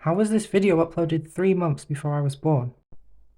How was this video uploaded 3 months before I was born?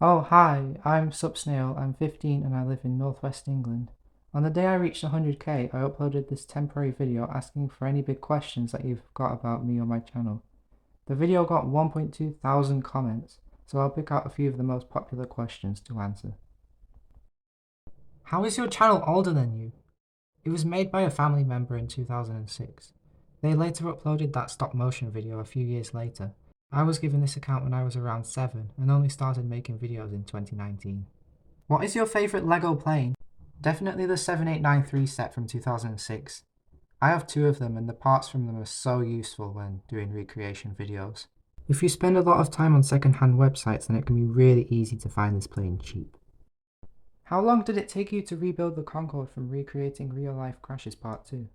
Oh, hi, I'm Supsnail, I'm 15 and I live in northwest England. On the day I reached 100k, I uploaded this temporary video asking for any big questions that you've got about me or my channel. The video got 1.2 thousand comments, so I'll pick out a few of the most popular questions to answer. How is your channel older than you? It was made by a family member in 2006. They later uploaded that stop motion video a few years later. I was given this account when I was around 7 and only started making videos in 2019. What is your favourite LEGO plane? Definitely the 7893 set from 2006. I have 2 of them and the parts from them are so useful when doing recreation videos. If you spend a lot of time on second-hand websites, then it can be really easy to find this plane cheap. How long did it take you to rebuild the Concorde from recreating real-life crashes part 2?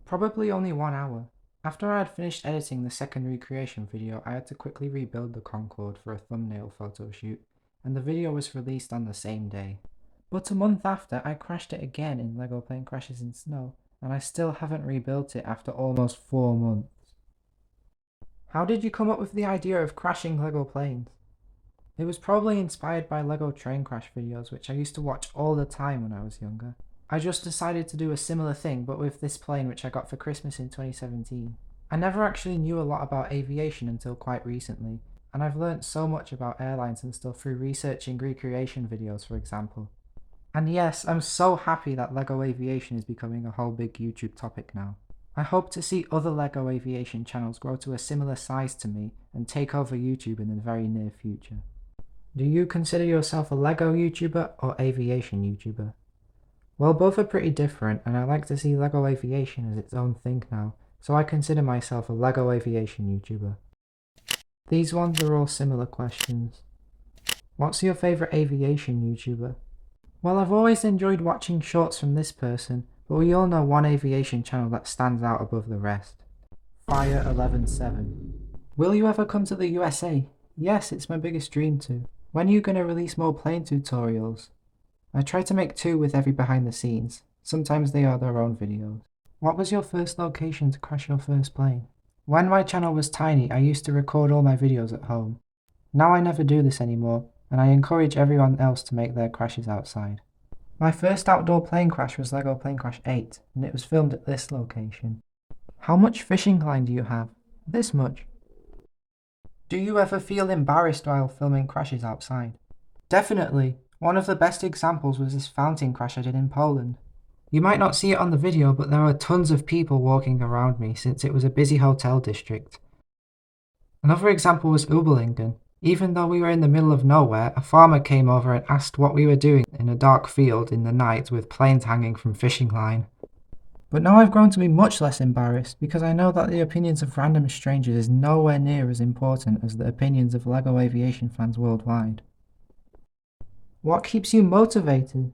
Probably only 1 hour. After I had finished editing the second recreation video, I had to quickly rebuild the Concorde for a thumbnail photo shoot, and the video was released on the same day. But a month after, I crashed it again in LEGO Plane Crashes in Snow, and I still haven't rebuilt it after almost 4 months. How did you come up with the idea of crashing LEGO planes? It was probably inspired by LEGO train crash videos, which I used to watch all the time when I was younger. I just decided to do a similar thing, but with this plane which I got for Christmas in 2017. I never actually knew a lot about aviation until quite recently, and I've learnt so much about airlines and stuff through researching recreation videos, for example. And yes, I'm so happy that LEGO aviation is becoming a whole big YouTube topic now. I hope to see other LEGO aviation channels grow to a similar size to me and take over YouTube in the very near future. Do you consider yourself a LEGO YouTuber or aviation YouTuber? Well, both are pretty different, and I like to see LEGO aviation as its own thing now, so I consider myself a LEGO aviation YouTuber. These ones are all similar questions. What's your favourite aviation YouTuber? Well, I've always enjoyed watching shorts from this person, but we all know one aviation channel that stands out above the rest. Fire 11-7. Will you ever come to the USA? Yes, it's my biggest dream to. When are you going to release more plane tutorials? I try to make 2 with every behind the scenes. Sometimes they are their own videos. What was your first location to crash your first plane? When my channel was tiny, I used to record all my videos at home. Now I never do this anymore, and I encourage everyone else to make their crashes outside. My first outdoor plane crash was LEGO Plane Crash 8, and it was filmed at this location. How much fishing line do you have? This much. Do you ever feel embarrassed while filming crashes outside? Definitely. One of the best examples was this fountain crash I did in Poland. You might not see it on the video, but there were tons of people walking around me since it was a busy hotel district. Another example was Ubelingen. Even though we were in the middle of nowhere, a farmer came over and asked what we were doing in a dark field in the night with planes hanging from fishing line. But now I've grown to be much less embarrassed because I know that the opinions of random strangers is nowhere near as important as the opinions of LEGO aviation fans worldwide. What keeps you motivated?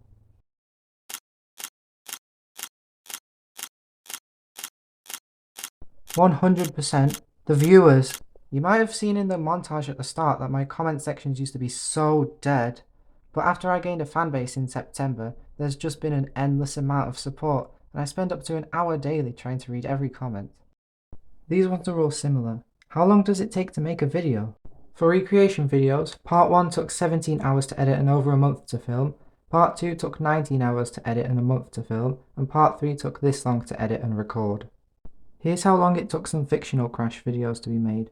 "100%. The viewers. You might have seen in the montage at the start that my comment sections used to be so dead, but after I gained a fanbase in September, there's just been an endless amount of support, and I spend up to an hour daily trying to read every comment. These ones are all similar. How long does it take to make a video? For recreation videos, part 1 took 17 hours to edit and over a month to film, part 2 took 19 hours to edit and a month to film, and part 3 took this long to edit and record. Here's how long it took some fictional crash videos to be made.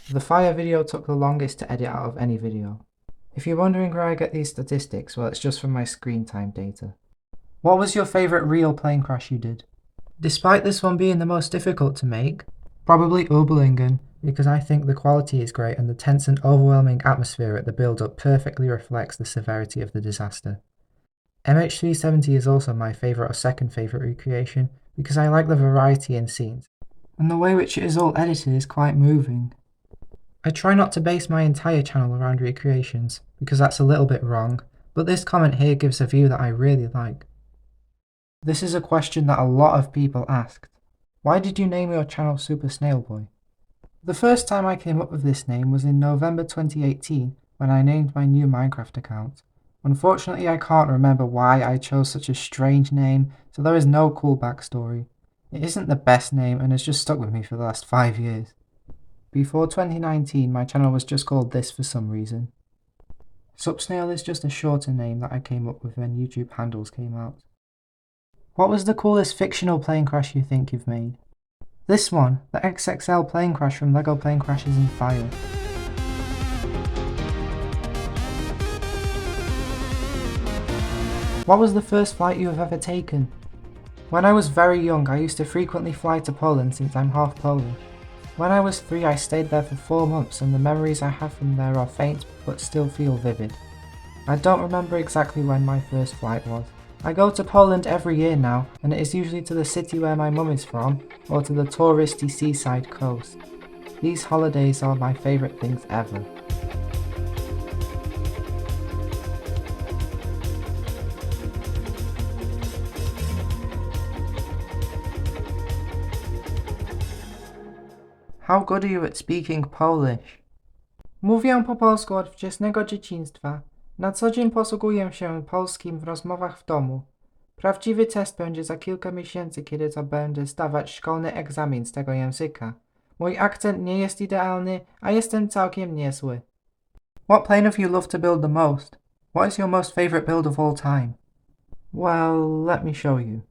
The fire video took the longest to edit out of any video. If you're wondering where I get these statistics, well, it's just from my screen time data. What was your favourite real plane crash you did? Despite this one being the most difficult to make, probably Ubelingen, because I think the quality is great and the tense and overwhelming atmosphere at the build-up perfectly reflects the severity of the disaster. MH370 is also my favourite or second favourite recreation because I like the variety in scenes, and the way which it is all edited is quite moving. I try not to base my entire channel around recreations, because that's a little bit wrong, but this comment here gives a view that I really like. This is a question that a lot of people asked. Why did you name your channel Super Snail Boy? The first time I came up with this name was in November 2018 when I named my new Minecraft account. Unfortunately, I can't remember why I chose such a strange name, so there is no cool backstory. It isn't the best name and has just stuck with me for the last 5 years. Before 2019, my channel was just called this for some reason. Supsnail is just a shorter name that I came up with when YouTube handles came out. What was the coolest fictional plane crash you think you've made? This one, the XXL plane crash from LEGO Plane Crashes in Fire. What was the first flight you have ever taken? When I was very young, I used to frequently fly to Poland since I'm half Polish. When I was 3, I stayed there for 4 months and the memories I have from there are faint but still feel vivid. I don't remember exactly when my first flight was. I go to Poland every year now, and it is usually to the city where my mum is from, or to the touristy seaside coast. These holidays are my favourite things ever. How good are you at speaking Polish? Mówię po polsku od wczesnego dzieciństwa. Na co dzień posługuję się polskim w rozmowach w domu. Prawdziwy test będzie za kilka miesięcy, kiedy to będę zdawać szkolny egzamin z tego języka. Mój akcent nie jest idealny, a jestem całkiem niezły. What plane have you loved to build the most? What is your most favourite build of all time? Well, let me show you.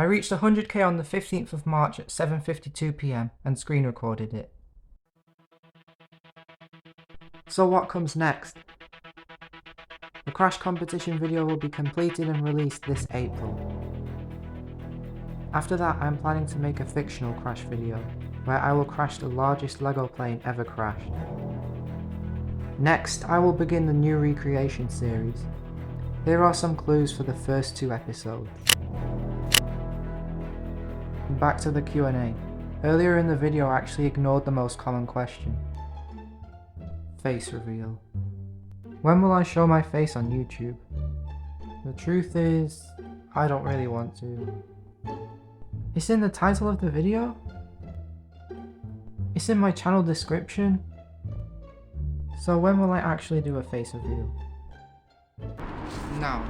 I reached 100k on the 15th of March at 7:52 PM and screen recorded it. So what comes next? The crash competition video will be completed and released this April. After that, I am planning to make a fictional crash video, where I will crash the largest Lego plane ever crashed. Next, I will begin the new recreation series. Here are some clues for the first 2 episodes. Back to the Q&A. Earlier in the video I actually ignored the most common question. Face reveal. When will I show my face on YouTube? The truth is, I don't really want to. It's in the title of the video? It's in my channel description? So when will I actually do a face reveal? Now,